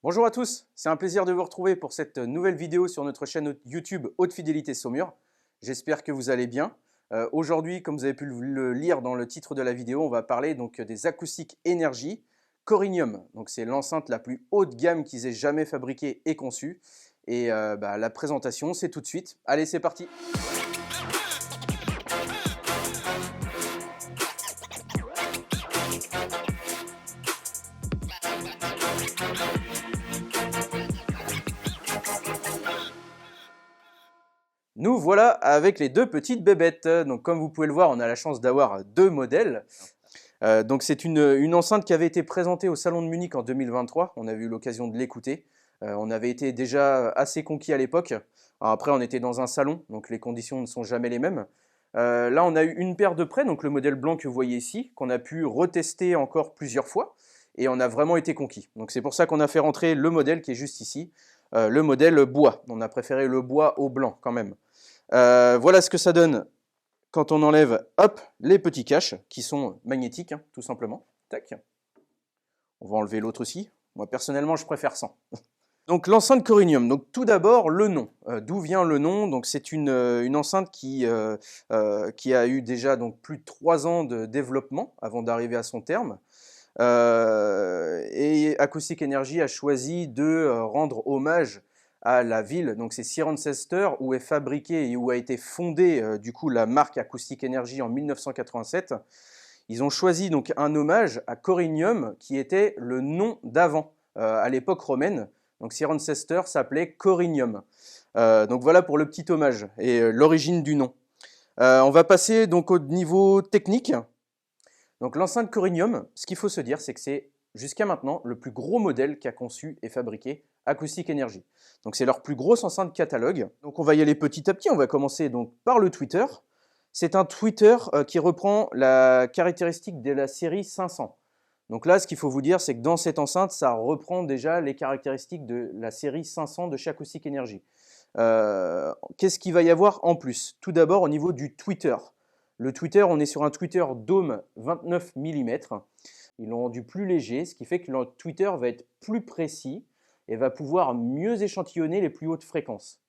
Bonjour à tous, c'est un plaisir de vous retrouver pour cette nouvelle vidéo sur notre chaîne YouTube Haute Fidélité Saumur. J'espère que vous allez bien. Aujourd'hui, comme vous avez pu le lire dans le titre de la vidéo, on va parler donc des acoustiques énergie Corinium. Donc c'est l'enceinte la plus haut de gamme qu'ils aient jamais fabriquée et conçue. Et la présentation, c'est tout de suite. Allez, c'est parti! Nous voilà avec les deux petites bébêtes. Donc comme vous pouvez le voir, on a la chance d'avoir deux modèles. Donc c'est une enceinte qui avait été présentée au Salon de Munich en 2023. On a eu l'occasion de l'écouter. On avait été déjà assez conquis à l'époque. Après, on était dans un salon, donc les conditions ne sont jamais les mêmes. Là, on a eu une paire de près, donc le modèle blanc que vous voyez ici, qu'on a pu retester encore plusieurs fois. Et on a vraiment été conquis. Donc c'est pour ça qu'on a fait rentrer le modèle qui est juste ici, le modèle bois. On a préféré le bois au blanc quand même. Voilà ce que ça donne quand on enlève hop, les petits caches qui sont magnétiques, hein, tout simplement. Tac. On va enlever l'autre aussi. Moi, personnellement, je préfère sans. Donc, l'enceinte Corinium. Donc, tout d'abord, le nom. D'où vient le nom? Donc, c'est une enceinte qui a eu déjà donc, plus de 3 ans de développement avant d'arriver à son terme. Et Acoustic Energy a choisi de rendre hommage à la ville, donc c'est Cirencester, où est fabriquée et où a été fondée du coup la marque Acoustic Energy en 1987. Ils ont choisi donc un hommage à Corinium, qui était le nom d'avant à l'époque romaine. Donc Cirencester s'appelait Corinium. Donc voilà pour le petit hommage et l'origine du nom. On va passer donc au niveau technique. Donc l'enceinte Corinium, ce qu'il faut se dire, c'est que c'est jusqu'à maintenant le plus gros modèle qu'a conçu et fabriqué Acoustic Energy. Donc c'est leur plus grosse enceinte catalogue. Donc on va y aller petit à petit, on va commencer donc par le tweeter. C'est un tweeter qui reprend la caractéristique de la série 500. Donc là, ce qu'il faut vous dire, c'est que dans cette enceinte, ça reprend déjà les caractéristiques de la série 500 de chez Acoustic Energy. Qu'est-ce qu'il va y avoir en plus? Tout d'abord, au niveau du tweeter. Le tweeter, on est sur un tweeter dôme 29 mm. Ils l'ont rendu plus léger, ce qui fait que le tweeter va être plus précis et va pouvoir mieux échantillonner les plus hautes fréquences.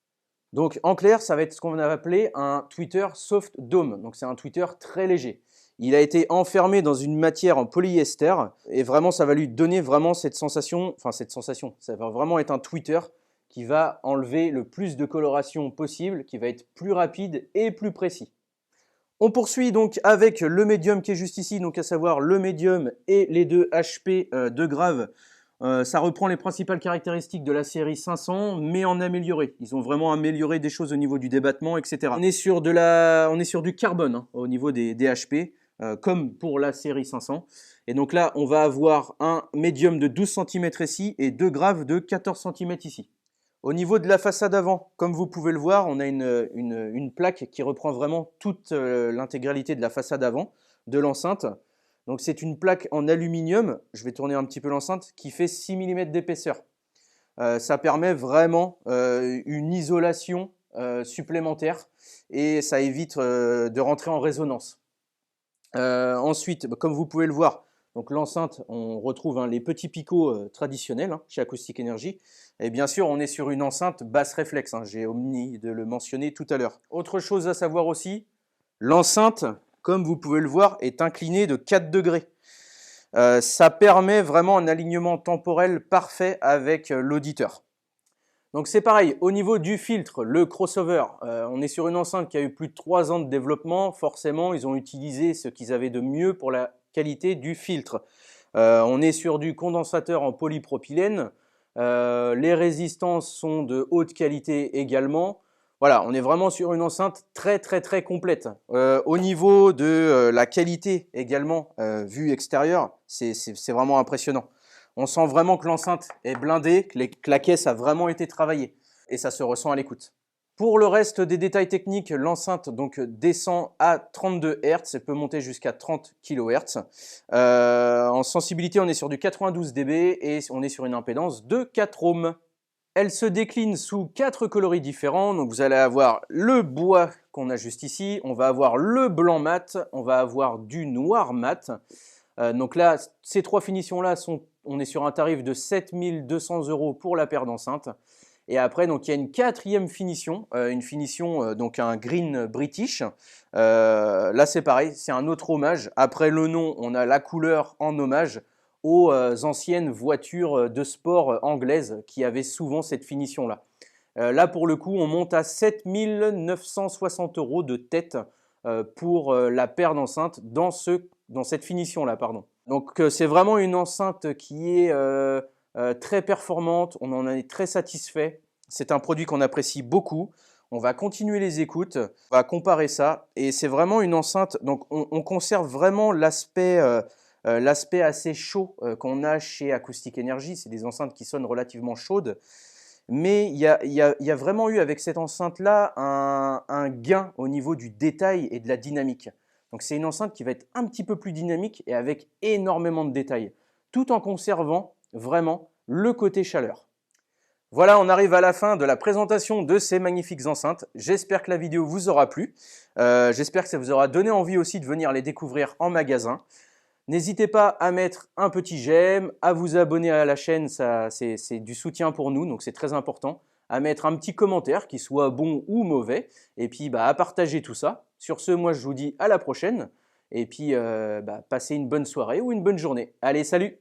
Donc en clair, ça va être ce qu'on va appeler un tweeter soft dome. Donc c'est un tweeter très léger. Il a été enfermé dans une matière en polyester et vraiment ça va lui donner vraiment cette sensation, ça va vraiment être un tweeter qui va enlever le plus de coloration possible, qui va être plus rapide et plus précis. On poursuit donc avec le médium qui est juste ici, donc à savoir le médium et les deux HP de grave. Ça reprend les principales caractéristiques de la série 500, mais en amélioré. Ils ont vraiment amélioré des choses au niveau du débattement, etc. On est sur du carbone hein, au niveau des HP, comme pour la série 500. Et donc là, on va avoir un médium de 12 cm ici et deux graves de 14 cm ici. Au niveau de la façade avant, comme vous pouvez le voir, on a une plaque qui reprend vraiment toute l'intégralité de la façade avant de l'enceinte. Donc c'est une plaque en aluminium, je vais tourner un petit peu l'enceinte, qui fait 6 mm d'épaisseur. Ça permet vraiment une isolation supplémentaire et ça évite de rentrer en résonance. Ensuite, comme vous pouvez le voir, donc l'enceinte, on retrouve les petits picots traditionnels chez Acoustic Energy. Et bien sûr, on est sur une enceinte basse réflexe. J'ai omis de le mentionner tout à l'heure. Autre chose à savoir aussi, l'enceinte, comme vous pouvez le voir, est inclinée de 4 degrés. Ça permet vraiment un alignement temporel parfait avec l'auditeur. Donc c'est pareil, au niveau du filtre, le crossover, on est sur une enceinte qui a eu plus de 3 ans de développement. Forcément, ils ont utilisé ce qu'ils avaient de mieux pour la qualité du filtre. On est sur du condensateur en polypropylène. Les résistances sont de haute qualité également. Voilà, on est vraiment sur une enceinte très complète. Au niveau de la qualité également, vue extérieure, c'est vraiment impressionnant. On sent vraiment que l'enceinte est blindée, que la caisse a vraiment été travaillée et ça se ressent à l'écoute. Pour le reste des détails techniques, l'enceinte donc descend à 32 Hz et peut monter jusqu'à 30 kHz. En sensibilité, on est sur du 92 dB et on est sur une impédance de 4 ohms. Elle se décline sous 4 coloris différents. Donc vous allez avoir le bois qu'on a juste ici, on va avoir le blanc mat, on va avoir du noir mat. Donc là, ces trois finitions-là sont on est sur un tarif de 7 200 € pour la paire d'enceintes. Et après, donc, il y a une quatrième finition, donc un green british. Là, c'est pareil, c'est un autre hommage. Après le nom, on a la couleur en hommage aux anciennes voitures de sport anglaises qui avaient souvent cette finition-là. Là, pour le coup, on monte à 7 960 € de tête pour la paire d'enceintes dans cette finition-là, pardon. Donc, c'est vraiment une enceinte qui est très performante, on en est très satisfait. C'est un produit qu'on apprécie beaucoup. On va continuer les écoutes, on va comparer ça. Et c'est vraiment une enceinte, donc on conserve vraiment l'aspect assez chaud qu'on a chez Acoustic Energy. C'est des enceintes qui sonnent relativement chaudes. Mais il y a vraiment eu avec cette enceinte-là un gain au niveau du détail et de la dynamique. Donc c'est une enceinte qui va être un petit peu plus dynamique et avec énormément de détails, tout en conservant vraiment le côté chaleur. Voilà, on arrive à la fin de la présentation de ces magnifiques enceintes. J'espère que la vidéo vous aura plu. J'espère que ça vous aura donné envie aussi de venir les découvrir en magasin. N'hésitez pas à mettre un petit j'aime, à vous abonner à la chaîne, c'est du soutien pour nous, donc c'est très important. À mettre un petit commentaire, qui soit bon ou mauvais, et puis à partager tout ça. Sur ce, moi je vous dis à la prochaine, et puis passez une bonne soirée ou une bonne journée. Allez, salut!